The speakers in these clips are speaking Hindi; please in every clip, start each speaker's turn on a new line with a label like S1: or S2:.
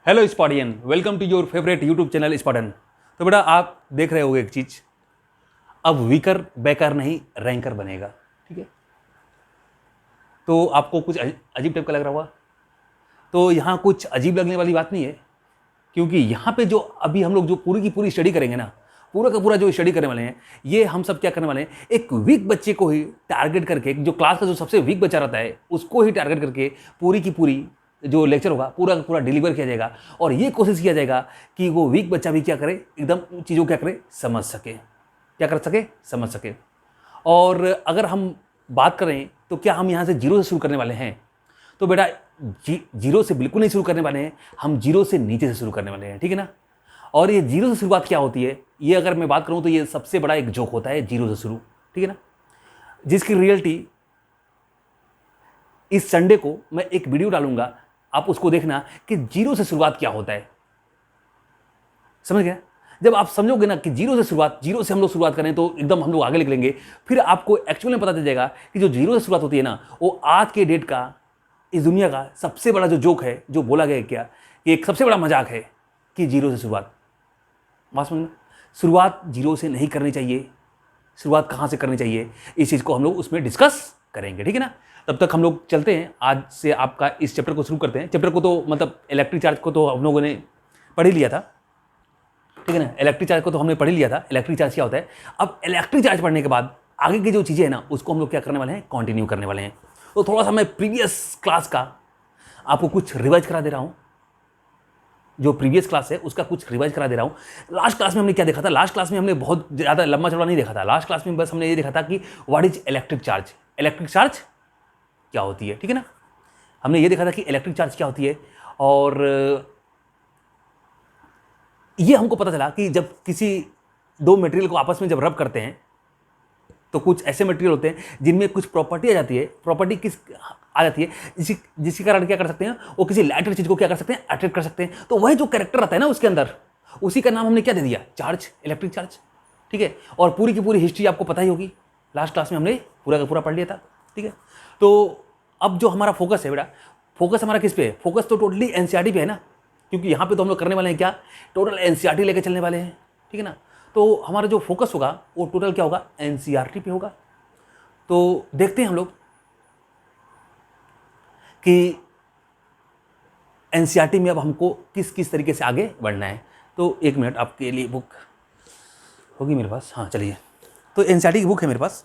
S1: Hello Spartian, welcome to your favourite YouTube channel Spartan. तो बेटा आप देख रहे होगे एक चीज, अब वीकर बेकार नहीं रैंकर बनेगा। ठीक है, तो आपको कुछ अजीब टाइप का लग रहा होगा। तो यहाँ कुछ अजीब लगने वाली बात नहीं है, क्योंकि यहाँ पे जो अभी हम लोग जो पूरी की पूरी स्टडी करेंगे ना, पूरा का पूरा जो स्टडी करने वाले हैं, ये हम सब क्या करने वाले हैं, एक वीक बच्चे को ही टारगेट करके, जो क्लास का जो सबसे वीक बच्चा रहता है उसको ही टारगेट करके पूरी की पूरी जो लेक्चर होगा पूरा का पूरा डिलीवर किया जाएगा। और ये कोशिश किया जाएगा कि वो वीक बच्चा भी क्या करे, एकदम चीज़ों क्या करे, समझ सके, क्या कर सके, समझ सके। और अगर हम बात करें तो क्या हम यहाँ से जीरो से शुरू करने वाले हैं? तो बेटा जीरो से बिल्कुल नहीं शुरू करने वाले हैं, हम जीरो से नीचे से शुरू करने वाले हैं। ठीक है ना। और ये जीरो से शुरुआत क्या होती है, ये अगर मैं बात करूं तो ये सबसे बड़ा एक जोक होता है, जीरो से शुरू। ठीक है ना, जिसकी रियलिटी इस संडे को मैं एक वीडियो डालूंगा, आप उसको देखना कि जीरो से शुरुआत क्या होता है। समझ गया? जब आप समझोगे ना कि जीरो से शुरुआत, जीरो से हम लोग शुरुआत करें तो एकदम हम लोग आगे निकलेंगे। फिर आपको एक्चुअली पता चल जाएगा कि जो जीरो से शुरुआत होती है ना, वो आज के डेट का, इस दुनिया का सबसे बड़ा जो जोक है, जो बोला गया क्या, कि एक सबसे बड़ा मजाक है कि जीरो से शुरुआत। बात समझना, शुरुआत जीरो से नहीं करनी चाहिए। शुरुआत कहाँ से करनी चाहिए, इस चीज़ को हम लोग उसमें डिस्कस करेंगे। ठीक है ना। तब तक हम लोग चलते हैं, आज से आपका इस चैप्टर को शुरू करते हैं। चैप्टर को तो मतलब इलेक्ट्रिक चार्ज को तो हम लोगों ने पढ़ ही लिया था। ठीक है ना, इलेक्ट्रिक चार्ज को तो हमने पढ़ ही लिया था, इलेक्ट्रिक चार्ज क्या होता है। अब इलेक्ट्रिक चार्ज पढ़ने के बाद आगे की जो चीज़ें हैं ना, उसको हम लोग क्या करने वाले हैं, कंटिन्यू करने वाले हैं। तो थोड़ा सा मैं प्रीवियस क्लास का आपको कुछ रिवाइज करा दे रहा हूँ, जो प्रीवियस क्लास है उसका कुछ रिवाइज करा दे रहा हूँ। लास्ट क्लास में हमने क्या देखा था, लास्ट क्लास में हमने बहुत ज़्यादा लंबा चौड़ा नहीं देखा था। लास्ट क्लास में बस हमने ये देखा था कि what is electric charge, electric charge क्या होती है। ठीक है ना, हमने ये देखा था कि इलेक्ट्रिक चार्ज क्या होती है। और ये हमको पता चला कि जब किसी दो मटेरियल को आपस में जब रब करते हैं तो कुछ ऐसे मटेरियल होते हैं जिनमें कुछ प्रॉपर्टी आ जाती है। प्रॉपर्टी किस आ जाती है, जिसके कारण क्या कर सकते हैं, वो किसी लाइटर चीज को क्या कर सकते हैं, अट्रैक्ट कर सकते हैं। तो वह जो कैरेक्टर रहता है ना उसके अंदर, उसी का नाम हमने क्या दे दिया, चार्ज, इलेक्ट्रिक चार्ज। ठीक है, और पूरी की पूरी हिस्ट्री आपको पता ही होगी, लास्ट क्लास में हमने पूरा का पूरा पढ़ लिया था। ठीक है, तो अब जो हमारा फोकस है बेटा, फोकस हमारा किस पे है, फोकस तो टोटली एनसीईआरटी पे है ना, क्योंकि यहाँ पे तो हम लोग करने वाले हैं क्या, टोटल एनसीईआरटी लेके चलने वाले हैं। ठीक है ना, तो हमारा जो फोकस होगा वो टोटल क्या होगा, एनसीईआरटी पे होगा। तो देखते हैं हम लोग कि एनसीईआरटी में अब हमको किस किस तरीके से आगे बढ़ना है। तो एक मिनट, आपके लिए बुक होगी मेरे पास, हाँ चलिए। तो एनसीईआरटी की बुक है मेरे पास।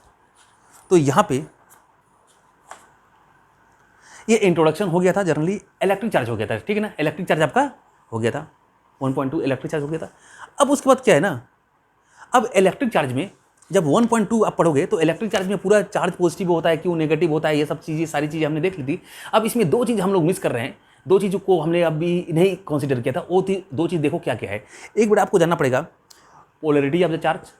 S1: तो यहाँ पे ये इंट्रोडक्शन हो गया था, जनरली इलेक्ट्रिक चार्ज हो गया था। ठीक है ना, इलेक्ट्रिक चार्ज आपका हो गया था 1.2 इलेक्ट्रिक चार्ज हो गया था। अब उसके बाद क्या है ना, अब इलेक्ट्रिक चार्ज में जब 1.2 आप पढ़ोगे तो इलेक्ट्रिक चार्ज में पूरा चार्ज पॉजिटिव होता है, क्यों नेगेटिव होता है, ये सब चीज़ें, सारी चीज़ें हमने देख ली थी। अब इसमें दो चीज़ हम लोग मिस कर रहे हैं, दो चीज़ों को हमने अभी नहीं कंसीडर किया था। वो दो चीज़ देखो क्या क्या है। एक बेटा आपको जानना पड़ेगा polarity of the charge,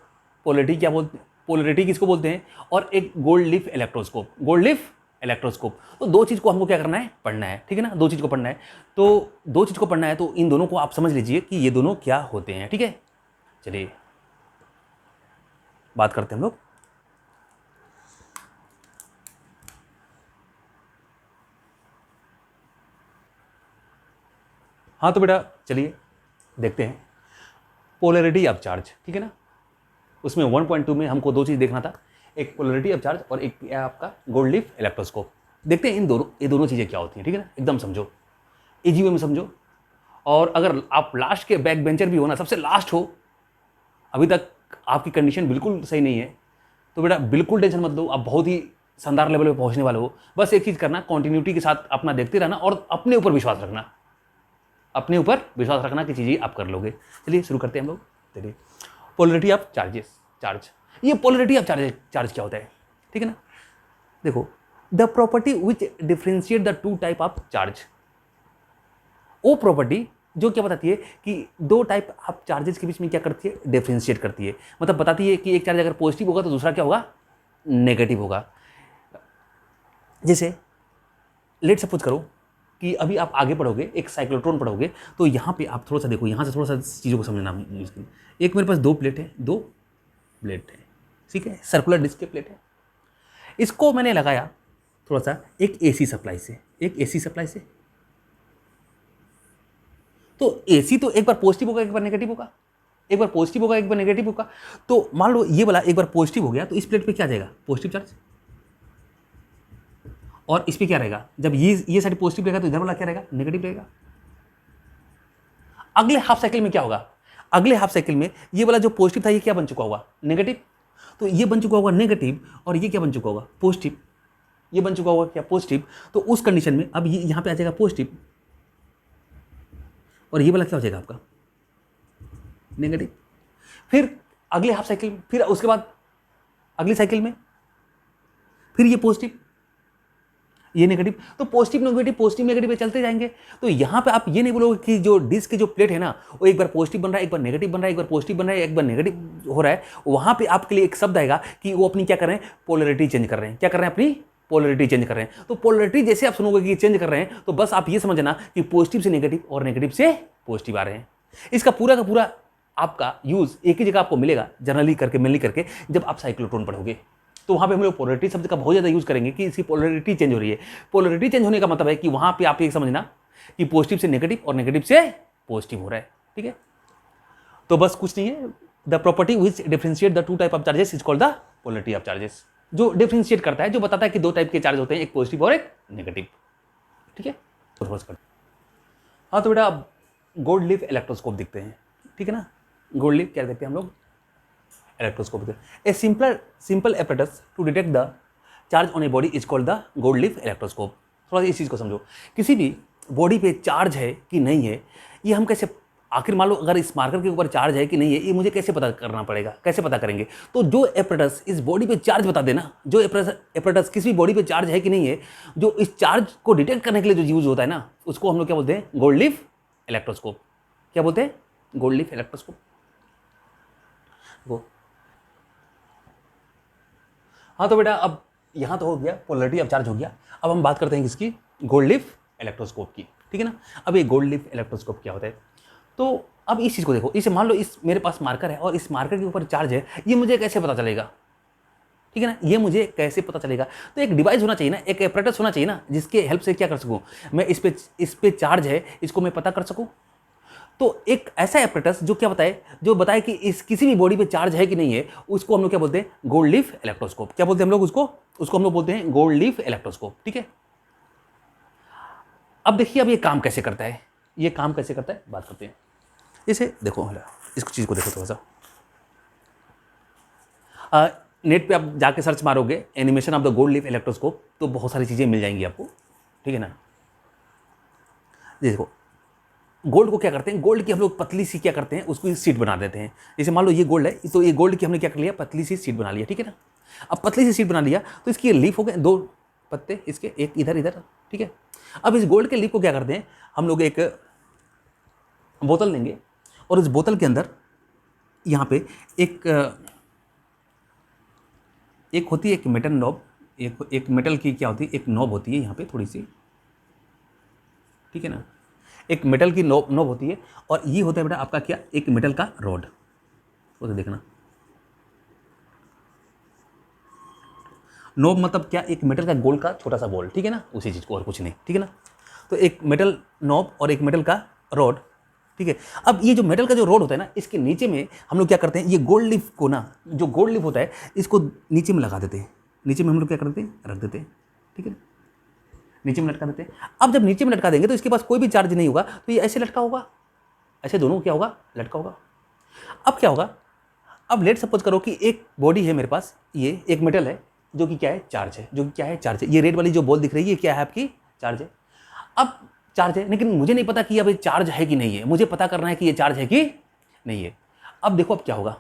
S1: polarity क्या बोलते हैं, पोलरिटी किसको बोलते हैं, और एक gold leaf electroscope, gold leaf electroscope. तो दो चीज़ को हमको क्या करना है, पढ़ना है। ठीक है ना, दो चीज़ को पढ़ना है। तो दो चीज़ को पढ़ना है, तो इन दोनों को आप समझ लीजिए कि ये दोनों क्या होते हैं। ठीक है, चलिए बात करते हैं हम लोग। हाँ तो बेटा चलिए देखते हैं पोलरिटी ऑफ चार्ज। ठीक है ना, उसमें 1.2 में हमको दो चीज़ देखना था, एक पोलरिटी ऑफ चार्ज और एक आपका गोल्ड लीफ इलेक्ट्रोस्कोप। देखते हैं ये दोनों चीज़ें क्या होती हैं। ठीक है ना, एकदम समझो, इजी वे में समझो। और अगर आप लास्ट के बैक बेंचर भी हो ना, सबसे लास्ट हो, अभी तक आपकी कंडीशन बिल्कुल सही नहीं है, तो बेटा बिल्कुल टेंशन मत लो, आप बहुत ही शानदार लेवल पे पहुंचने वाले हो। बस एक चीज़ करना, कंटिन्यूटी के साथ अपना देखते रहना और अपने ऊपर विश्वास रखना, अपने ऊपर विश्वास रखना कि चीज़ें आप कर लोगे। चलिए शुरू करते हैं हम लोग। चलिए, पोलरिटी ऑफ चार्जेस, चार्ज, ये पोलरिटी ऑफ चार्ज क्या होता है। ठीक है ना, देखो, the property which differentiate the two type of charge, वो प्रॉपर्टी जो क्या बताती है कि दो टाइप ऑफ चार्जेस के बीच में क्या करती है, डिफ्रेंशिएट करती है। मतलब बताती है कि एक चार्ज अगर पॉजिटिव होगा तो दूसरा क्या होगा, नेगेटिव होगा। जैसे लेट सपोज करो कि अभी आप आगे पढ़ोगे, एक साइक्लोट्रॉन पढ़ोगे, तो यहाँ पे आप थोड़ा सा देखो, यहाँ से थोड़ा सा चीज़ों को समझना मुश्किल। एक मेरे पास दो प्लेट है, दो प्लेट है, ठीक है, सर्कुलर डिस्क की प्लेट है। इसको मैंने लगाया थोड़ा सा एक एसी सप्लाई से, एक एसी सप्लाई से, तो एसी तो एक बार पॉजिटिव होगा एक बार नेगेटिव होगा, एक बार पॉजिटिव होगा एक बार नेगेटिव होगा। तो मान लो ये वाला एक बार पॉजिटिव हो गया तो इस प्लेट पे क्या आ जाएगा, पॉजिटिव चार्ज, और इस पे क्या रहेगा, जब ये साइड पॉजिटिव रहेगा तो इधर वाला क्या रहेगा, नेगेटिव रहेगा। अगले हाफ साइकिल में क्या होगा, अगले हाफ साइकिल में ये वाला जो पॉजिटिव था ये क्या बन चुका होगा, नेगेटिव। तो ये बन चुका होगा नेगेटिव और ये क्या बन चुका होगा, पॉजिटिव। ये बन चुका होगा क्या, पॉजिटिव। तो उस कंडीशन में अब ये यहां पे आ जाएगा पॉजिटिव और ये वाला क्या हो जाएगा आपका, नेगेटिव। फिर अगले हाफ साइकिल, फिर उसके बाद अगली साइकिल में फिर ये पॉजिटिव ये नेगेटिव। तो पॉजिटिव नेगेटिव चलते जाएंगे। तो यहां पे आप ये नहीं बोलोगे कि जो डिस्क की जो प्लेट है ना वो एक बार पॉजिटिव बन रहा है एक बार नेगेटिव बन रहा है, एक बार पॉजिटिव बन रहा है एक बार नेगेटिव हो रहा है। वहां पे आपके लिए एक शब्द आएगा कि वो अपनी क्या कर रहे हैं, पोलैरिटी चेंज कर रहे हैं। क्या कर रहे हैं, अपनी पोलैरिटी चेंज कर रहे हैं। तो पोलैरिटी जैसे आप सुनोगे कि चेंज कर रहे हैं तो बस आप ये समझना कि पॉजिटिव से नेगेटिव और नेगेटिव से पॉजिटिव आ रहे हैं। इसका पूरा का पूरा आपका यूज एक ही जगह आपको मिलेगा, जनरली करके मेनली करके, जब आप साइक्लोट्रॉन पढ़ोगे। तो वहां पे हम लोग पोलैरिटी शब्द का बहुत ज्यादा यूज करेंगे कि इसकी पोलैरिटी चेंज हो रही है। पोलैरिटी चेंज होने का मतलब है कि वहां पे आप ये समझना कि पॉजिटिव से नेगेटिव और नेगेटिव से पॉजिटिव हो रहा है। ठीक है, तो बस कुछ नहीं है। The property which differentiate the two type of charges is called the polarity of charges. जो डिफरेंशिएट करता है, जो बताता है कि दो टाइप के चार्ज होते हैं, एक पॉजिटिव और एक नेगेटिव। ठीक है, हाँ तो बेटा अब गोल्ड लीफ इलेक्ट्रोस्कोप दिखते हैं। ठीक है ना, गोल्ड लीफ क्या देखते हैं हम लोग, electroscope. A simple apparatus to detect the charge on a body is called the gold leaf electroscope. थोड़ा सा इस चीज़ को समझो, किसी भी बॉडी पे चार्ज है कि नहीं है ये हम कैसे, आखिर मान लो अगर इस मार्कर के ऊपर चार्ज है कि नहीं है ये मुझे कैसे पता करना पड़ेगा, कैसे पता करेंगे। तो जो एपरेटस इस बॉडी पे चार्ज बता देना, जो एपरेटस किसी भी बॉडी पे चार्ज है कि नहीं है, जो इस चार्ज को डिटेक्ट करने के लिए जो यूज होता है ना, उसको हम लोग क्या बोलते हैं, गोल्ड लीफ इलेक्ट्रोस्कोप। क्या बोलते हैं, गोल्ड लीफ इलेक्ट्रोस्कोप। हाँ तो बेटा अब यहाँ तो हो गया पोलैरिटी ऑफ चार्ज हो गया। अब हम बात करते हैं किसकी, गोल्ड लीफ इलेक्ट्रोस्कोप की। ठीक है ना, अब ये गोल्ड लीफ इलेक्ट्रोस्कोप क्या होता है। तो अब इस चीज़ को देखो, इसे मान लो इस मेरे पास मार्कर है और इस मार्कर के ऊपर चार्ज है, ये मुझे कैसे पता चलेगा। ठीक है ना, ये मुझे कैसे पता चलेगा। तो एक डिवाइस होना चाहिए ना, एक एपरेटस होना चाहिए ना, जिसके हेल्प से क्या कर सकूँ मैं, इस पे चार्ज है इसको मैं पता कर सकूँ। तो एक ऐसा एपरेटस जो क्या बताए, जो बताए कि इस किसी भी बॉडी पे चार्ज है कि नहीं है, उसको हम लोग क्या बोलते हैं, गोल्ड लीफ इलेक्ट्रोस्कोप। क्या बोलते हैं हम लोग उसको हम लोग बोलते हैं गोल्ड लीफ इलेक्ट्रोस्कोप। ठीक है, अब देखिए अब ये काम कैसे करता है, ये काम कैसे करता है बात करते हैं। जैसे देखो इस चीज को देखो थोड़ा सा, नेट पे आप जाके सर्च मारोगे animation of the gold leaf electroscope तो बहुत सारी चीजें मिल जाएंगी आपको। ठीक है ना, देखो गोल्ड को क्या करते हैं, गोल्ड की हम लोग पतली सी क्या करते हैं, उसको सीट बना देते हैं। जैसे मान लो ये गोल्ड है तो ये गोल्ड की हमने क्या कर लिया, पतली सी सीट बना लिया। ठीक है ना, अब पतली सी सीट बना लिया तो इसकी लीफ हो गए, दो पत्ते इसके, एक इधर इधर। ठीक है, अब इस गोल्ड के लीफ को क्या करते हैं हम लोग, एक बोतल लेंगे और इस बोतल के अंदर यहाँ पे एक होती है एक मेटल नॉब, एक मेटल की क्या होती है, एक नॉब होती है यहाँ पे थोड़ी सी। ठीक है ना, एक मेटल की नॉब होती है और ये होता है बेटा आपका क्या, एक मेटल का रॉड। उसे देखना, नॉब मतलब क्या, एक मेटल का गोल का छोटा सा बॉल। ठीक है ना, उसी चीज को, और कुछ नहीं। ठीक है ना, तो एक मेटल नॉब और एक मेटल का रॉड। ठीक है, अब ये जो मेटल का जो रॉड होता है ना, इसके नीचे में हम लोग क्या करते हैं, ये गोल्ड लीफ को ना, जो गोल्ड लीफ होता है इसको नीचे में लगा देते हैं। नीचे में हम लोग क्या करते हैं, रख देते हैं। ठीक है, नीचे में लटका देते हैं। अब जब नीचे में लटका देंगे तो इसके पास कोई भी चार्ज नहीं होगा, तो ये ऐसे लटका होगा, ऐसे दोनों क्या होगा, लटका होगा। अब क्या होगा, अब लेट सपोज करो कि एक बॉडी है मेरे पास, ये एक मेटल है जो कि क्या है, चार्ज है, जो कि क्या है, चार्ज है। ये रेड वाली जो बॉल दिख रही है ये क्या है आपकी, चार्ज है। अब चार्ज है लेकिन मुझे नहीं पता कि अब ये चार्ज है कि नहीं है, मुझे पता करना है कि ये चार्ज है कि नहीं है। अब देखो अब क्या होगा,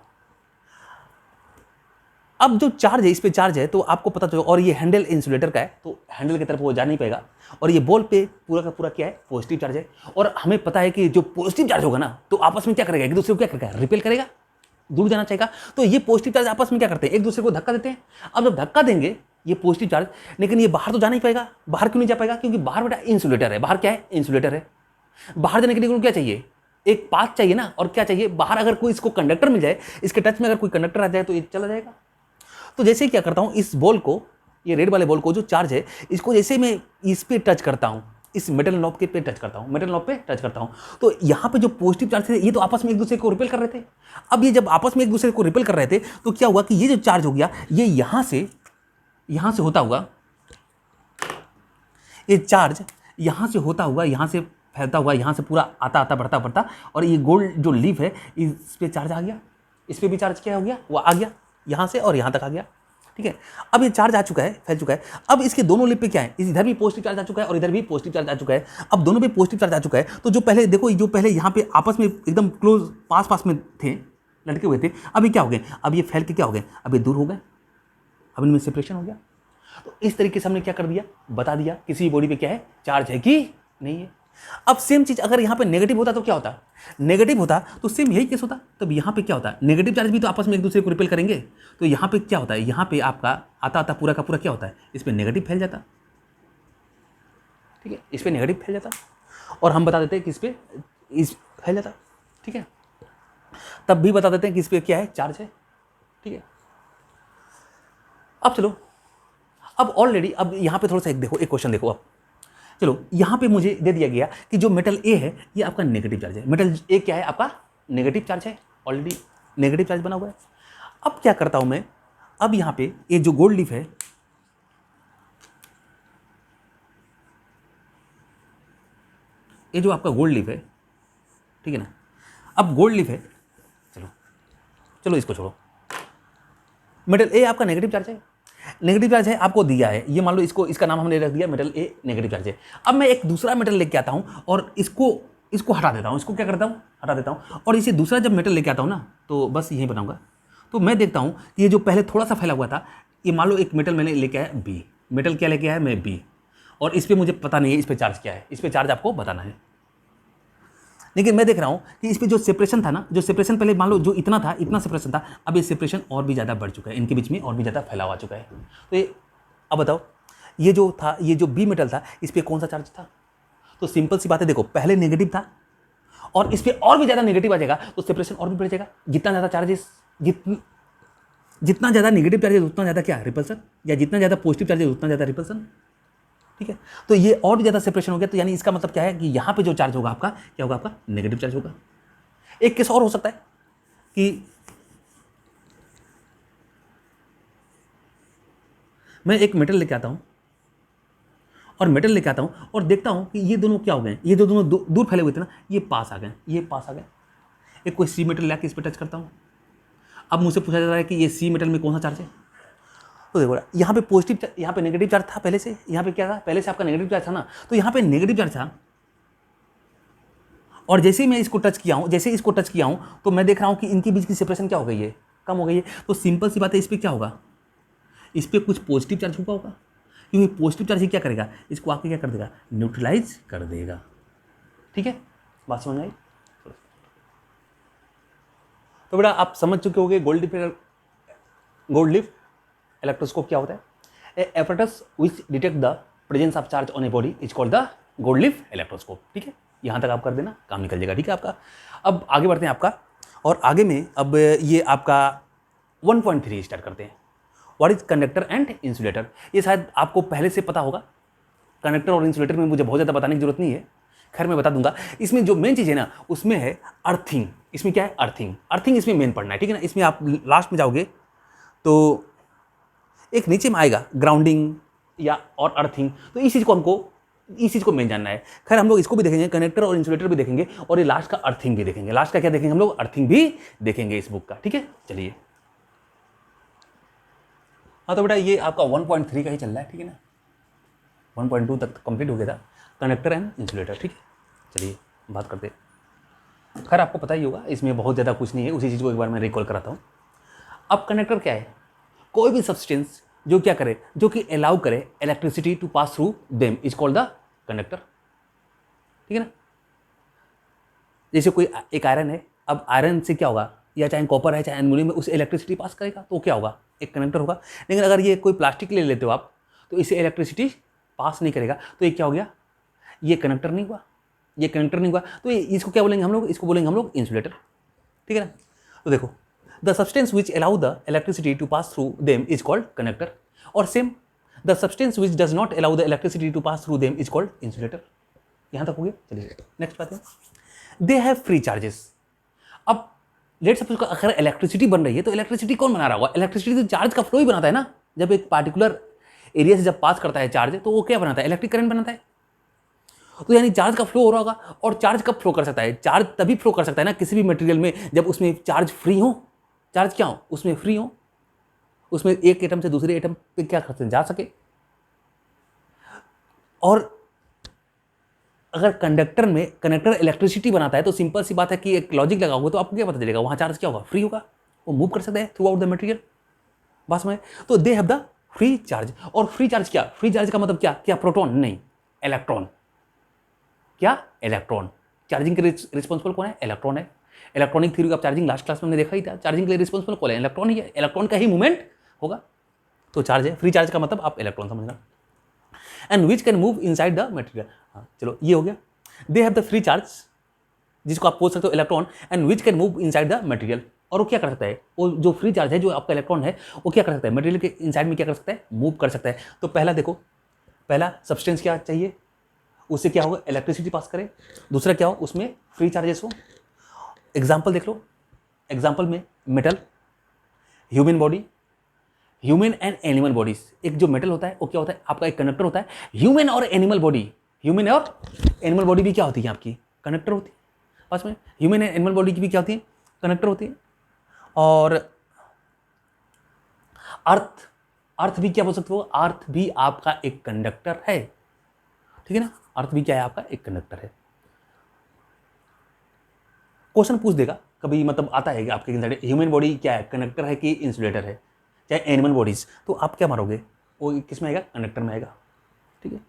S1: अब जो चार्ज है, इस पे चार्ज है तो आपको पता चलो, और ये हैंडल इंसुलेटर का है तो हैंडल की तरफ वो जा नहीं पाएगा, और ये बॉल पे पूरा का पूरा क्या है, पॉजिटिव चार्ज है। और हमें पता है कि जो पॉजिटिव चार्ज होगा ना तो आपस में क्या करेगा, एक दूसरे को क्या करेगा, रिपेल करेगा, दूर जाना चाहेगा। तो ये पॉजिटिव चार्ज आपस में क्या करते हैं, एक दूसरे को धक्का देते हैं। अब जब धक्का देंगे ये पॉजिटिव चार्ज, लेकिन ये बाहर तो जा नहीं पाएगा। बाहर क्यों नहीं जा पाएगा, क्योंकि बाहर बेटा इंसुलेटर है। बाहर क्या है, इंसुलेटर है। बाहर जाने के लिए क्या चाहिए, एक पाथ चाहिए ना, और क्या चाहिए, बाहर अगर कोई इसको कंडक्टर मिल जाए, इसके टच में अगर कोई कंडक्टर आ जाए तो ये चला जाएगा। तो जैसे क्या करता हूं, इस बॉल को, ये रेड वाले बॉल को जो चार्ज है, इसको जैसे मैं इस पे टच करता हूं, इस मेटल नॉब के पे टच करता हूँ, मेटल नॉब पे टच करता हूँ, तो यहाँ पे जो पॉजिटिव चार्ज थे ये तो आपस में एक दूसरे को रिपेल कर रहे थे। अब ये जब आपस में एक दूसरे को रिपेल कर रहे थे तो क्या हुआ कि ये जो चार्ज हो गया ये यहाँ से होता हुआ, ये चार्ज यहाँ से होता हुआ, यहाँ से फैलता हुआ, यहाँ से पूरा आता आता बढ़ता बढ़ता, और ये गोल्ड जो लीफ है इस पे चार्ज आ गया, इस पे भी चार्ज क्या हो गया, वो आ गया यहाँ से और यहाँ तक आ गया। ठीक है, अब ये चार्ज आ चुका है, फैल चुका है। अब इसके दोनों लिप पे क्या है, इधर भी पॉजिटिव चार्ज आ चुका है और इधर भी पॉजिटिव चार्ज आ चुका है। अब दोनों पे पॉजिटिव चार्ज आ चुका है, तो जो पहले देखो, जो पहले यहाँ पे आपस में एकदम क्लोज पास में थे, लटके हुए थे, अब ये क्या हो गए, अब ये फैल के क्या हो गए, अब ये दूर हो गए, अब इनमें सेपरेशन हो गया। तो इस तरीके से हमने क्या कर दिया, बता दिया किसी भी बॉडी पे क्या है, चार्ज है कि नहीं है। अब सेम चीज अगर यहाँ पे नेगेटिव होता तो क्या होता, नेगेटिव होता तो सेम यही केस होता। तब यहाँ पे क्या होता है, नेगेटिव चार्ज भी तो आपस में एक दूसरे को रिपेल करेंगे, तो यहाँ पे क्या होता है, यहाँ पे आपका आता आता पूरा का पूरा क्या होता है, इस पे नेगेटिव फैल जाता। ठीक है, इस पे नेगेटिव फैल जाता और हम बता देते हैं कि इस फैल जाता। ठीक है, तब भी बता देते हैं कि इस पे क्या है, चार्ज है। ठीक है, अब चलो, अब ऑलरेडी अब यहाँ पे थोड़ा सा एक क्वेश्चन देखो। अब चलो, यहाँ पे मुझे दे दिया गया कि जो मेटल ए है ये आपका नेगेटिव चार्ज है, मेटल ए क्या है, आपका नेगेटिव चार्ज है, ऑलरेडी नेगेटिव चार्ज बना हुआ है। अब क्या करता हूँ मैं, अब यहाँ पे ये जो गोल्ड लीफ है, ये जो आपका गोल्ड लीफ है, ठीक है ना, अब गोल्ड लीफ है, चलो इसको छोड़ो, मेटल ए आपका नेगेटिव चार्ज है, नेगेटिव चार्ज है, आपको दिया है, ये मान लो इसका नाम हमने रख दिया मेटल ए नेगेटिव चार्ज है। अब मैं एक दूसरा मेटल लेके आता हूँ और इसको हटा देता हूँ, इसको क्या करता हूँ, हटा देता हूँ, और इसे दूसरा जब मेटल लेके आता हूँ ना, तो बस यही बनाऊंगा। तो मैं देखता हूँ कि ये जो पहले थोड़ा सा फैला हुआ था, ये मान लो एक मेटल मैंने लेके आया बी, मेटल क्या लेके आया मैं बी, और इस पर मुझे पता नहीं है इस पर चार्ज क्या है, इस पर चार्ज आपको बताना है। लेकिन मैं देख रहा हूँ कि इस पर जो सेपरेशन था ना, जो सेपरेशन पहले मान लो जो इतना था, इतना सेपरेशन था, अब ये सेपरेशन और भी ज़्यादा बढ़ चुका है, इनके बीच में और भी ज़्यादा फैलाव आ चुका है। तो ये अब बताओ, ये जो था, ये जो बी मेटल था, इस पर कौन सा चार्ज था? तो सिंपल सी बात है, देखो पहले नेगेटिव था और इस पर और भी ज़्यादा नेगेटिव आ जाएगा तो सेपरेशन और भी बढ़ जाएगा। जितना ज़्यादा चार्जेस, जितना ज़्यादा नेगेटिव चार्जेस उतना ज़्यादा क्या, रिपल्सन, या जितना ज़्यादा पॉजिटिव चार्जेस उतना ज़्यादा रिपल्सन। ठीक है, तो ये और भी ज़्यादा सेपरेशन हो गया, तो यानी इसका मतलब क्या है कि यहाँ पे जो चार्ज होगा आपका क्या होगा, आपका नेगेटिव चार्ज होगा। एक केस और हो सकता है कि मैं एक मेटल लेके आता हूँ और मेटल लेके आता हूँ और देखता हूँ कि ये दोनों क्या हो गए, ये जो दोनों दूर फैले हुए थे ना, ये पास आ गए, ये पास आ गए। एक कोई सी मेटल लेके इस पर टच करता हूँ, अब मुझसे पूछा जा रहा है कि ये सी मेटल में कौन सा चार्ज है। तो देखो यहाँ पे पॉजिटिव, यहाँ पे नेगेटिव चार्ज था पहले से, यहाँ पे क्या था, पहले से आपका नेगेटिव चार्ज था ना, तो यहाँ पे नेगेटिव चार्ज था, और जैसे ही मैं इसको टच किया हूँ, जैसे इसको टच किया हूँ, तो मैं देख रहा हूँ कि इनके बीच की सेपरेशन क्या हो गई है, कम हो गई है। तो सिंपल सी बात है, इस पर क्या होगा, इस पर कुछ पॉजिटिव चार्ज हुआ होगा, क्योंकि पॉजिटिव चार्ज ही क्या करेगा, इसको आके क्या कर देगा, न्यूट्रलाइज कर देगा। ठीक है, बात समझ आई? तो बेटा आप समझ चुके होंगे गोल्ड लीफ इलेक्ट्रोस्कोप क्या होता है। ए apparatus which detect the presence of charge on a body is called the gold leaf electroscope. ठीक है, यहाँ तक आप कर देना, काम निकल जाएगा। ठीक है आपका, अब आगे बढ़ते हैं आपका, और आगे में अब ये आपका 1.3 स्टार्ट करते हैं। What is conductor and insulator. ये शायद आपको पहले से पता होगा, कंडक्टर और इंसुलेटर में मुझे बहुत ज़्यादा बताने की जरूरत नहीं है, खैर मैं बता दूंगा। इसमें जो मेन चीज़ है ना, उसमें है अर्थिंग। इसमें क्या है, अर्थिंग, अर्थिंग इसमें मेन पढ़ना है। ठीक है ना, इसमें आप लास्ट में जाओगे तो एक नीचे में आएगा ग्राउंडिंग या और अर्थिंग, तो इस चीज़ को मेन जानना है। खैर हम लोग इसको भी देखेंगे, कनेक्टर और इंसुलेटर भी देखेंगे, और ये लास्ट का अर्थिंग भी देखेंगे। लास्ट का क्या देखेंगे हम लोग, अर्थिंग भी देखेंगे इस बुक का। ठीक है, चलिए। हाँ तो बेटा ये आपका 1.3 का ही चल रहा है। ठीक है ना, 1.2 तक कंप्लीट हो गया था, कनेक्टर एंड इंसुलेटर। ठीक है, चलिए बात करते हैं। खैर आपको पता ही होगा, इसमें बहुत ज़्यादा कुछ नहीं है, उसी चीज़ को एक बार मैं रिकॉल कराता हूँ। अब कनेक्टर क्या है, कोई भी सब्सटेंस जो क्या करे, जो कि अलाउ करे electricity to pass through them is called the conductor. ठीक है ना, जैसे कोई एक आयरन है, अब आयरन से क्या होगा, या चाहे कॉपर है चाहे एल्युमिनियम में, उसे इलेक्ट्रिसिटी पास करेगा तो क्या होगा, एक कंडक्टर होगा। लेकिन अगर ये कोई प्लास्टिक ले लेते हो आप, तो इसे इलेक्ट्रिसिटी पास नहीं करेगा, तो ये क्या हो गया, ये कनेक्टर नहीं हुआ, ये कनेक्टर नहीं हुआ। तो इसको क्या बोलेंगे हम लोग, इसको बोलेंगे हम लोग इंसुलेटर। ठीक है ना, तो देखो the substance which allow the electricity to pass through them is called conductor, और same the substance which does not allow the electricity to pass through them is called insulator। यहां तक हो गया। चलिए नेक्स्ट बात है, दे हैव फ्री चार्जेस। अब लेट सपोज अगर इलेक्ट्रिसिटी बन रही है तो इलेक्ट्रिसिटी कौन बना रहा होगा? इलेक्ट्रिसिटी तो चार्ज का फ्लो ही बनाता है ना। जब एक पार्टिकुलर एरिया से जब पास करता है चार्ज तो वो क्या बनाता है? इलेक्ट्रिक करंट बनाता है। तो यानी चार्ज का फ्लो हो रहा होगा। और चार्ज कब फ्लो कर सकता है? चार्ज तभी फ्लो कर सकता है ना किसी भी मटेरियल में जब उसमें चार्ज फ्री हो। चार्ज क्या हो? उसमें फ्री हो, उसमें एक एटम से दूसरे एटम पे क्या कर जा सके। और अगर कंडक्टर इलेक्ट्रिसिटी बनाता है तो सिंपल सी बात है कि एक लॉजिक लगाओगे तो आपको क्या पता चलेगा? वहां चार्ज क्या होगा? फ्री होगा, वो मूव कर सकता है थ्रू आउट द मटेरियल। बस में तो they have the free charge. और फ्री चार्ज क्या? फ्री चार्ज का मतलब क्या? क्या प्रोटॉन? नहीं, इलेक्ट्रॉन। क्या? इलेक्ट्रॉन। चार्जिंग के रिस्पॉन्सिबल कौन है? इलेक्ट्रॉन है। इलेक्ट्रॉनिक थ्योरी का चार्जिंग लास्ट क्लास में हमने देखा ही था। चार्जिंग के लिए रिस्पॉन्सिबल कौन है? इलेक्ट्रॉन ही है। इलेक्ट्रॉन का ही मूवमेंट होगा तो चार्ज है। फ्री चार्ज का मतलब आप इलेक्ट्रॉन समझना। And which can move inside the material. हाँ चलो ये हो गया। They have the free charge, जिसको आप बोल सकते हो electron, and which can move inside the material. और वो क्या कर सकता है? वो जो फ्री चार्ज है, जो आपका इलेक्ट्रॉन है, वो क्या कर सकता है? मटेरियल के इनसाइड में क्या कर सकता है? मूव कर सकता है। तो पहला देखो, पहला सब्सटेंस क्या चाहिए? उससे क्या होगा? इलेक्ट्रिसिटी पास करे। दूसरा क्या हो? उसमें फ्री चार्जेस हो। एग्जाम्पल देख लो। एग्जाम्पल में metal, human body, human and animal bodies. एक जो मेटल होता है वो क्या होता है? आपका एक कंडक्टर होता है। ह्यूमन और एनिमल बॉडी, ह्यूमन और एनिमल बॉडी भी क्या होती है? आपकी कंडक्टर होती है। पास में ह्यूमन एंड एनिमल बॉडी की भी क्या होती है? कंडक्टर होती है। और अर्थ, अर्थ भी क्या बोल सकते हो? अर्थ भी आपका एक कंडक्टर है, ठीक है ना। अर्थ भी क्या है? आपका एक कंडक्टर है। क्वेश्चन पूछ देगा कभी, मतलब आता है कि आपके ह्यूमन बॉडी क्या है? कंडक्टर है कि इंसुलेटर है? चाहे एनिमल बॉडीज, तो आप क्या मारोगे? वो किस में आएगा? कंडक्टर में आएगा, ठीक है।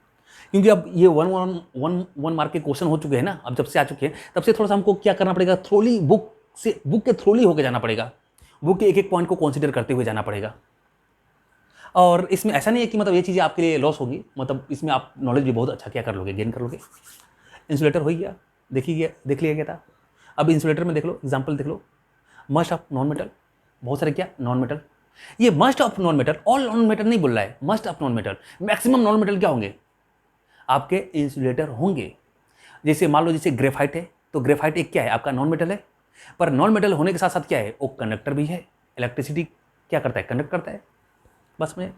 S1: क्योंकि अब ये वन मार्क के क्वेश्चन हो चुके हैं ना, अब जब से आ चुके हैं तब से थोड़ा सा हमको क्या करना पड़ेगा? थ्रोली बुक के थ्रोली होकर जाना पड़ेगा। बुक के एक एक पॉइंट को कंसीडर करते हुए जाना पड़ेगा। और इसमें ऐसा नहीं है कि मतलब ये चीज़ें आपके लिए लॉस होगी, मतलब इसमें आप नॉलेज भी बहुत अच्छा क्या कर लोगे? गेन कर लोगे। इंसुलेटर हो गया, देख लिया गया था। अब इंसुलेटर में देख लो, एग्जाम्पल देख लो। मस्ट ऑफ नॉन मेटल, बहुत सारे क्या नॉन मेटल। ये must of non metal, all non metal नहीं बोल रहा है, must of non metal. Maximum non metal क्या होंगे? आपके इंसुलेटर होंगे। जैसे मान लो जैसे ग्रेफाइट है, तो ग्रेफाइट एक क्या है? आपका नॉन मेटल है। पर नॉन मेटल होने के साथ साथ क्या है? वो कंडक्टर भी है। इलेक्ट्रिसिटी क्या करता है? कंडक्ट करता है। बस में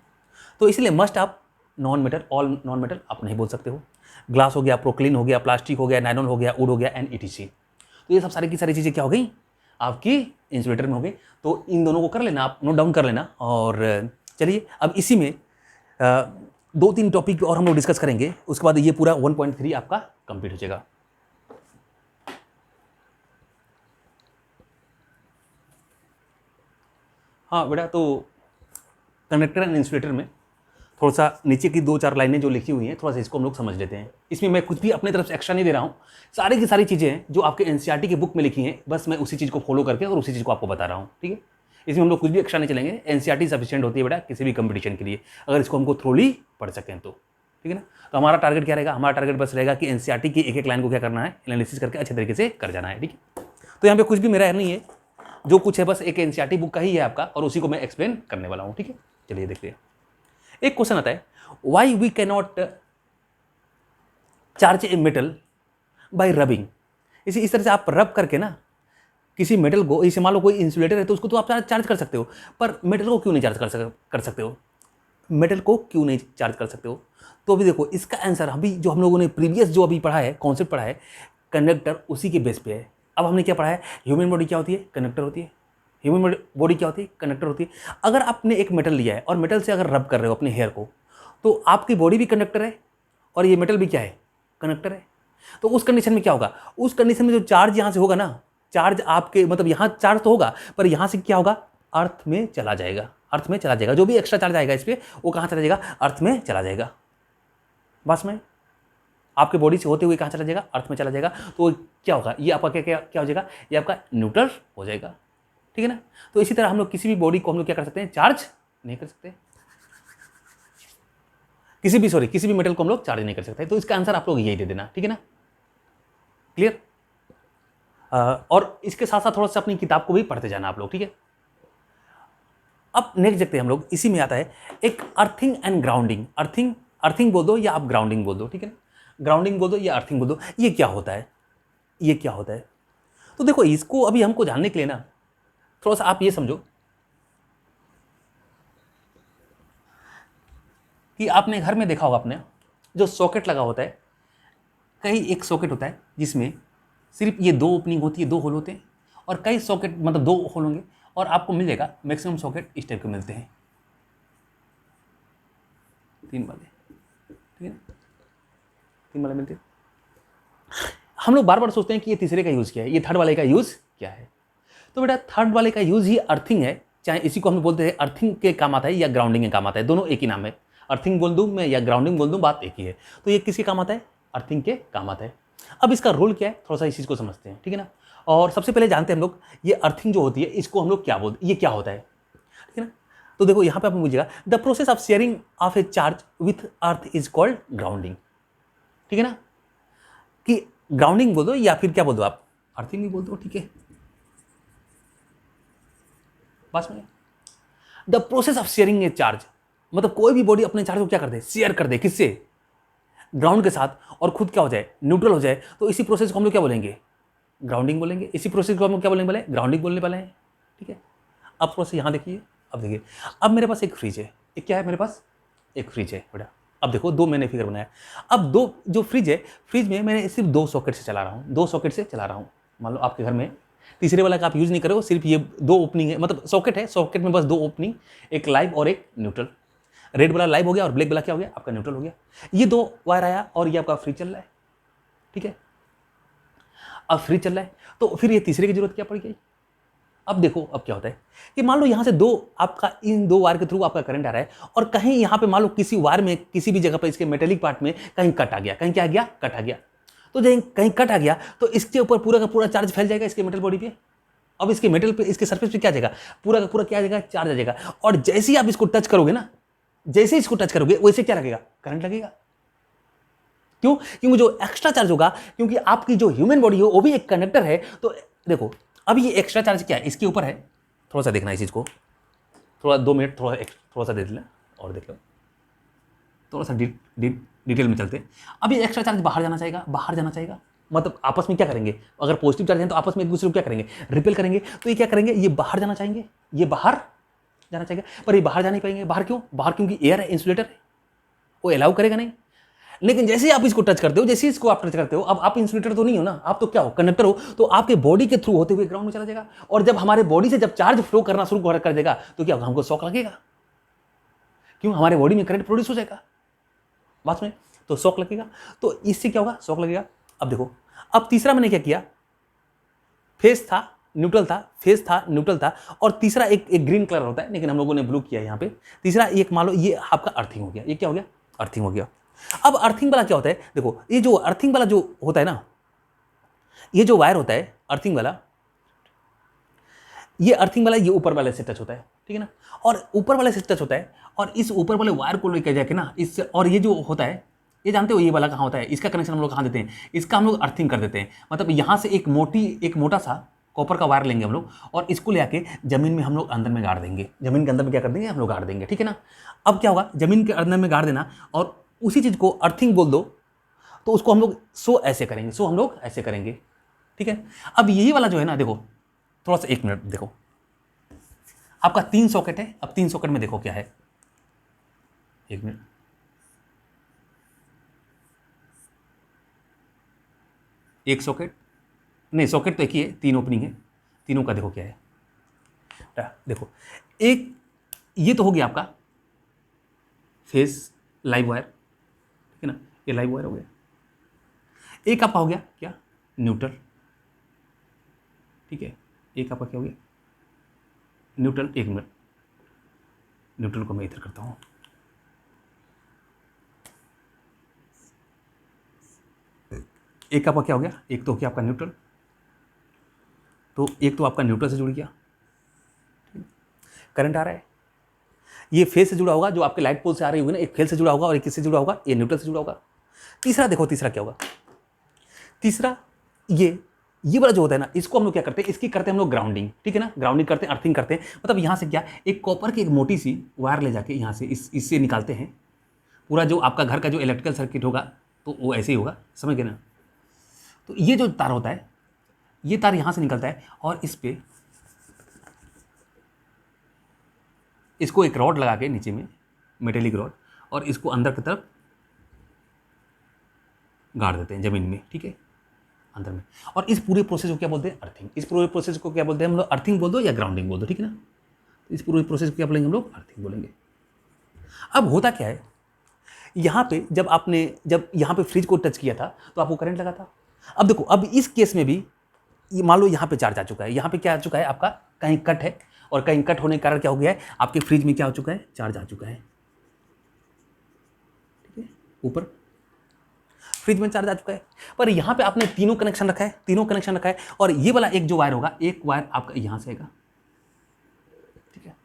S1: तो इसलिए मस्ट आप non metal, all non metal आप नहीं बोल सकते हो। ग्लास हो गया, प्रोक्लिन हो गया, प्लास्टिक हो गया, नायलॉन हो गया, वुड हो गया एंड ईटीसी। तो ये सब सारी की सारी चीज़ें क्या हो गई? आपकी इंसुलेटर में हो गई। तो इन दोनों को कर लेना, आप नोट डाउन कर लेना। और चलिए अब इसी में 2-3 टॉपिक और हम लोग डिस्कस करेंगे, उसके बाद ये पूरा 1.3 आपका कंप्लीट हो जाएगा। हाँ बेटा, तो कंडक्टर एंड इंसुलेटर में थोड़ा सा नीचे की 2-4 लाइनें जो लिखी हुई हैं, थोड़ा सा इसको हम लोग समझ लेते हैं। इसमें मैं कुछ भी अपने तरफ से एक्स्ट्रा नहीं दे रहा हूँ, सारी की सारी चीज़ें हैं जो आपके एनसीईआरटी की बुक में लिखी हैं, बस मैं उसी चीज़ को फॉलो करके और उसी चीज़ को आपको बता रहा हूँ, ठीक है। इसमें हम लोग कुछ भी एक्स्ट्रा नहीं चलेंगे। एनसीईआरटी सफिशिएंट होती है बेटा किसी भी कंपटीशन के लिए, अगर इसको हमको थ्रोली पढ़ सकें तो, ठीक है ना। तो हमारा टारगेट क्या रहेगा? हमारा टारगेट बस रहेगा कि एनसीईआरटी की एक एक लाइन को क्या करना है? एनालिसिस करके अच्छे तरीके से कर जाना है, ठीक है। तो यहाँ पे कुछ भी मेरा नहीं है, जो कुछ है बस एक एनसीईआरटी बुक का ही है आपका, और उसी को मैं एक्सप्लेन करने वाला हूँ, ठीक है। चलिए देखते हैं। एक क्वेश्चन आता है, why we cannot charge a metal by rubbing. इस तरह से आप रब करके ना किसी मेटल को, इसे मान लो कोई इंसुलेटर है तो उसको तो आप चार्ज कर सकते हो, पर मेटल को क्यों नहीं चार्ज कर सकते हो? मेटल को क्यों नहीं चार्ज कर सकते हो? तो अभी देखो इसका आंसर अभी जो हम लोगों ने प्रीवियस जो अभी पढ़ा है, कॉन्सेप्ट पढ़ा है, कंडक्टर उसी के बेस पे है। अब हमने क्या पढ़ा है? ह्यूमन बॉडी क्या होती है? कंडक्टर होती है। ह्यूमन बॉडी क्या होती है? कंडक्टर होती है। अगर आपने एक मेटल लिया है और मेटल से अगर रब कर रहे हो अपने हेयर को, तो आपकी बॉडी भी कंडक्टर है और ये मेटल भी क्या है? कंडक्टर है। तो उस कंडीशन में क्या होगा? उस कंडीशन में जो चार्ज यहाँ से होगा ना, चार्ज आपके मतलब यहाँ चार्ज तो होगा, पर यहाँ से क्या होगा? अर्थ में चला जाएगा। अर्थ में चला जाएगा। जो भी एक्स्ट्रा चार्ज आएगा इस पर, वो कहाँ चला जाएगा? अर्थ में चला जाएगा। बस में आपके बॉडी से होते हुए कहाँ चला जाएगा? अर्थ में चला जाएगा। तो क्या होगा? ये आपका क्या क्या क्या हो जाएगा? ये आपका न्यूट्रल हो जाएगा, ठीक है ना। तो इसी तरह हम लोग किसी भी बॉडी को हम लोग क्या कर सकते हैं? चार्ज नहीं कर सकते। किसी भी मेटल को हम लोग चार्ज नहीं कर सकते। तो इसका आंसर आप लोग यही दे देना, ठीक है ना। क्लियर? और इसके साथ साथ थोड़ा सा अपनी किताब को भी पढ़ते जाना आप लोग, ठीक है। अब नेक्स्ट देखते हैं हम लोग, इसी में आता है एक अर्थिंग एंड ग्राउंडिंग। अर्थिंग बोल दो या आप ग्राउंडिंग बोल दो, ठीक है ना। ग्राउंडिंग बोल दो या अर्थिंग बोल दो, ये क्या होता है, ये क्या होता है? तो देखो इसको अभी हमको जानने के लिए ना थोड़ा सा आप ये समझो कि आपने घर में देखा होगा, आपने जो सॉकेट लगा होता है, कई एक सॉकेट होता है जिसमें सिर्फ ये दो ओपनिंग होती है, दो होल होते हैं, और कई सॉकेट मतलब दो होल होंगे, और आपको मिल जाएगा मैक्सिमम सॉकेट इस टाइप के मिलते हैं, 3 वाले, ठीक है ना, 3 वाले मिलते हैं। हम लोग बार बार सोचते हैं कि ये तीसरे का यूज़ क्या है, ये थर्ड वाले का यूज़ क्या है। तो बेटा थर्ड वाले का यूज़ ही अर्थिंग है, चाहे इसी को हम बोलते हैं अर्थिंग के काम आता है या ग्राउंडिंग के काम आता है, दोनों एक ही नाम है। अर्थिंग बोल दूँ मैं या ग्राउंडिंग बोल दूँ, बात एक ही है। तो ये किसके काम आता है? अर्थिंग के काम आता है। अब इसका रोल क्या है, थोड़ा सा इस चीज़ को समझते हैं, ठीक है ना। और सबसे पहले जानते हैं हम लोग ये अर्थिंग जो होती है इसको हम लोग क्या बोलते हैं, ये क्या होता है, ठीक है ना। तो देखो यहाँ पे आप पूछिएगा the process of sharing of A charge with earth is called grounding, ठीक है ना। कि ग्राउंडिंग बोल दो या फिर क्या बोल दो आप, अर्थिंग भी बोल दो, ठीक है। बस में the process of sharing A charge, मतलब कोई भी बॉडी अपने चार्ज को क्या कर दे, शेयर कर दे, किससे? ग्राउंड के साथ, और खुद क्या हो जाए, न्यूट्रल हो जाए, तो इसी प्रोसेस को हम लोग क्या बोलेंगे, ग्राउंडिंग बोलेंगे। इसी प्रोसेस को हम लोग क्या बोलेंगे, बोले ग्राउंडिंग बोलने वाले हैं, ठीक है। अब प्रोसेस यहाँ देखिए, अब देखिए, अब मेरे पास एक फ्रिज है, एक क्या है मेरे पास, एक फ्रिज है बेटा। अब देखो दो मैंने फिगर बनाया, अब दो जो फ्रिज है, फ्रिज में मैंने सिर्फ 2 सॉकेट से चला रहा हूँ, 2 सॉकेट से चला रहा हूँ। मान लो आपके घर में तीसरे वाला का आप यूज़ नहीं करो, सिर्फ ये 2 ओपनिंग है, मतलब सॉकेट है, सॉकेट में बस 2 ओपनिंग, एक लाइव और एक न्यूट्रल। रेड वाला लाइव हो गया और ब्लैक वाला क्या हो गया, आपका न्यूट्रल हो गया। ये 2 वायर आया और ये आपका फ्रिज चल रहा है, ठीक है। अब फ्रिज चल रहा है तो फिर ये तीसरे की जरूरत क्या पड़ गई। अब देखो अब क्या होता है कि मान लो यहाँ से आपका इन 2 वायर के थ्रू आपका करंट आ रहा है, और कहीं यहाँ पे मान लो किसी वायर में किसी भी जगह पर इसके मेटेलिक पार्ट में कहीं कट आ गया, कहीं क्या आ गया, कट आ गया। तो जब कहीं कट आ गया तो इसके ऊपर पूरा का पूरा चार्ज फैल जाएगा इसके मेटल बॉडी पे। अब इसके मेटल पे, इसके सरफेस पे क्या आ जाएगा, पूरा का पूरा क्या आ जाएगा, चार्ज आ जाएगा। और जैसे ही आप इसको टच करोगे ना, जैसे इसको टच करोगे वैसे क्या लगेगा, करंट लगेगा। क्यों? क्योंकि जो एक्स्ट्रा चार्ज होगा, क्योंकि आपकी जो ह्यूमन बॉडी हो वो भी एक कंडक्टर है। तो देखो अब ये एक्स्ट्रा चार्ज क्या है, इसके ऊपर है। थोड़ा सा देखना इस चीज को, थोड़ा 2 मिनट थोड़ा सा देख लें और देख लो, थोड़ा सा डिटेल में चलते हैं। अब ये एक्स्ट्रा चार्ज बाहर जाना चाहेगा, बाहर जाना चाहेगा, मतलब आपस में क्या करेंगे, अगर पॉजिटिव चार्ज है तो आपस में एक दूसरे को क्या करेंगे, रिपेल करेंगे। तो ये क्या करेंगे, ये बाहर जाना चाहेंगे, ये बाहर जाना चाहेगा, पर ये बाहर जा नहीं पाएंगे। बाहर क्यों, बाहर क्योंकि एयर है, इंसुलेटर है, वो अलाउ करेगा नहीं। लेकिन जैसे आप इसको टच करते हो, जैसे इसको आप टच करते हो, अब आप इंसुलेटर तो नहीं हो ना, आप तो क्या हो, कंडक्टर हो। तो आपके बॉडी के थ्रू होते हुए ग्राउंड में चला जाएगा। और जब हमारे बॉडी से जब चार्ज फ्लो करना शुरू कर देगा तो क्या होगा, हमको शॉक लगेगा। क्यों, हमारे बॉडी में करंट प्रोड्यूस हो जाएगा, बात में तो शॉक लगेगा। तो इससे क्या होगा, शॉक लगेगा। अब देखो अब तीसरा मैंने क्या किया, फेस था न्यूट्रल था, फेस था न्यूट्रल था, और तीसरा एक ग्रीन कलर होता है लेकिन हम लोगों ने ब्लू किया यहाँ पे। तीसरा एक मान लो ये आपका अर्थिंग हो गया, ये क्या हो गया, अर्थिंग हो गया। अब अर्थिंग वाला क्या होता है, देखो ये जो अर्थिंग वाला जो होता है ना, ये जो वायर होता है अर्थिंग वाला, ये अर्थिंग वाला ये ऊपर वाले से टच होता है, ठीक है ना। और ऊपर वाले से टच होता है, और इस ऊपर वाले वायर को लेकर जाके ना इस, और ये जो होता है, ये जानते हो ये वाला कहाँ होता है, इसका कनेक्शन हम लोग कहाँ देते हैं, इसका हम लोग अर्थिंग कर देते हैं। मतलब यहाँ से एक मोटा सा कॉपर का वायर लेंगे हम लोग, और इसको ले आके जमीन में हम लोग अंदर में गाड़ देंगे, जमीन के अंदर में क्या कर देंगे, हम लोग गाड़ देंगे, ठीक है ना। अब क्या होगा, जमीन के अंदर में गाड़ देना, और उसी चीज़ को अर्थिंग बोल दो, तो उसको हम लोग ऐसे करेंगे, हम लोग ऐसे करेंगे, ठीक है। अब यही वाला जो है ना, देखो थोड़ा सा 1 मिनट देखो, आपका 3 सॉकेट है। अब 3 सॉकेट में देखो क्या है, 1 मिनट, एक सॉकेट नहीं, सॉकेट तो एक ही है, 3 ओपनिंग है, तीनों का देखो क्या है। देखो एक ये तो हो गया आपका फेस लाइव वायर, ठीक है ना, ये लाइव वायर हो गया। एक आपका हो गया क्या, न्यूट्रल, ठीक है। एक आपका क्या हो गया, न्यूट्रल। 1 मिनट, न्यूट्रल को मैं इधर करता हूं। एक आपका क्या हो गया, एक तो क्या आपका न्यूट्रल, तो एक तो आपका न्यूट्रल से जुड़ गया, करंट आ रहा है, ये फेस से जुड़ा होगा, जो आपके लाइट पोल से आ रही होगी ना, एक फेस से जुड़ा होगा और एक किससे जुड़ा होगा, ये न्यूट्रल से जुड़ा होगा। तीसरा देखो, तीसरा क्या होगा, तीसरा ये वाला जो होता है ना, इसको हम लोग क्या करते हैं, इसकी करते हैं हम लोग ग्राउंडिंग, ठीक है ना, ग्राउंडिंग करते हैं, अर्थिंग करते हैं। मतलब यहाँ से क्या, एक कॉपर की एक मोटी सी वायर ले जाके यहाँ से इससे निकालते हैं, पूरा जो आपका घर का जो इलेक्ट्रिकल सर्किट होगा तो वो ऐसे ही होगा, समझ गए ना। तो ये जो तार होता है, ये तार यहां से निकलता है और इस पे इसको एक रॉड लगा के नीचे में, मेटेलिक रॉड, और इसको अंदर की तरफ गाड़ देते हैं जमीन में, ठीक है, अंदर में। और इस पूरे प्रोसेस को क्या बोलते हैं? अर्थिंग। इस पूरे प्रोसेस को क्या बोलते हैं हम लोग? अर्थिंग बोल दो या ग्राउंडिंग बोल दो, ठीक है ना। इस पूरे प्रोसेस को क्या बोलेंगे हम लोग? अर्थिंग बोलेंगे। अब होता क्या है, यहाँ पे जब यहाँ पे फ्रिज को टच किया था तो आपको करंट लगा था। अब देखो, अब इस केस में भी मान लो यहाँ पे चार्ज आ चुका है, यहाँ पे क्या आ चुका है आपका, कहीं कट है, और कहीं कट होने के कारण क्या हो गया है, आपके फ्रिज में क्या हो चुका है, चार्ज आ चुका है, ठीक है, ऊपर फ्रिज में चार्ज आ चुका है। पर यहाँ पे आपने तीनों कनेक्शन रखा है, और ये वाला एक जो वायर होगा, एक वायर आपका यहाँ से आएगा, ठीक है।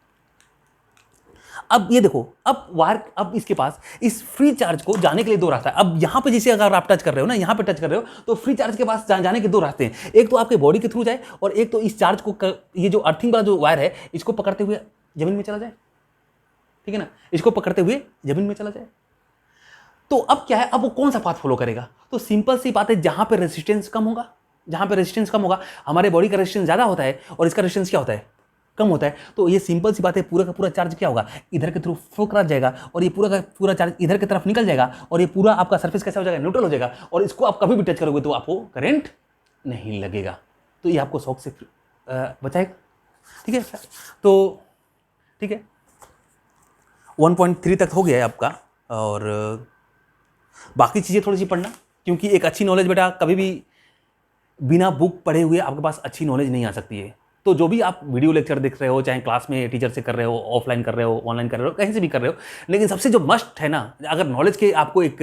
S1: अब ये देखो, अब इसके पास इस फ्री चार्ज को जाने के लिए दो रास्ता है। अब यहाँ पे जैसे अगर आप टच कर रहे हो ना, यहाँ पे टच कर रहे हो, तो फ्री चार्ज के पास जाने के दो रास्ते हैं। एक तो आपके बॉडी के थ्रू जाए, और एक तो इस चार्ज को ये जो अर्थिंग वाला जो वायर है, इसको पकड़ते हुए जमीन में चला जाए, ठीक है ना, इसको पकड़ते हुए जमीन में चला जाए। तो अब क्या है, अब वो कौन सा पाथ फॉलो करेगा? तो सिंपल सी बात है, जहां पे रेजिस्टेंस कम होगा, हमारे बॉडी का रेजिस्टेंस ज्यादा होता है और इसका रेजिस्टेंस क्या होता है, कम होता है। तो ये सिंपल सी बात है, पूरा का पूरा चार्ज क्या होगा, इधर के थ्रू फ्लो करा जाएगा, और ये पूरा का पूरा चार्ज इधर की तरफ निकल जाएगा, और ये पूरा आपका सरफेस कैसा हो जाएगा, न्यूट्रल हो जाएगा, और इसको आप कभी भी टच करोगे तो आपको करंट नहीं लगेगा। तो ये आपको शॉक से बचाएगा, ठीक है। तो ठीक है, 1.3 तक हो गया है आपका, और बाकी चीज़ें थोड़ी सी पढ़ना, क्योंकि एक अच्छी नॉलेज बेटा कभी भी बिना बुक पढ़े हुए आपके पास अच्छी नॉलेज नहीं आ सकती है। तो जो भी आप वीडियो लेक्चर देख रहे हो, चाहे क्लास में टीचर से कर रहे हो, ऑफलाइन कर रहे हो, ऑनलाइन कर रहे हो, कहीं से भी कर रहे हो, लेकिन सबसे जो मस्ट है ना, अगर नॉलेज के आपको एक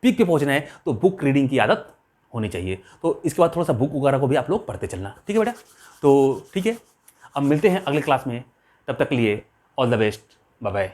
S1: पीक पे पहुंचना है तो बुक रीडिंग की आदत होनी चाहिए। तो इसके बाद थोड़ा सा बुक वगैरह को भी आप लोग पढ़ते चलना, ठीक है बेटा। तो ठीक है, अब मिलते हैं अगले क्लास में, तब तक के लिए all the best, bye bye.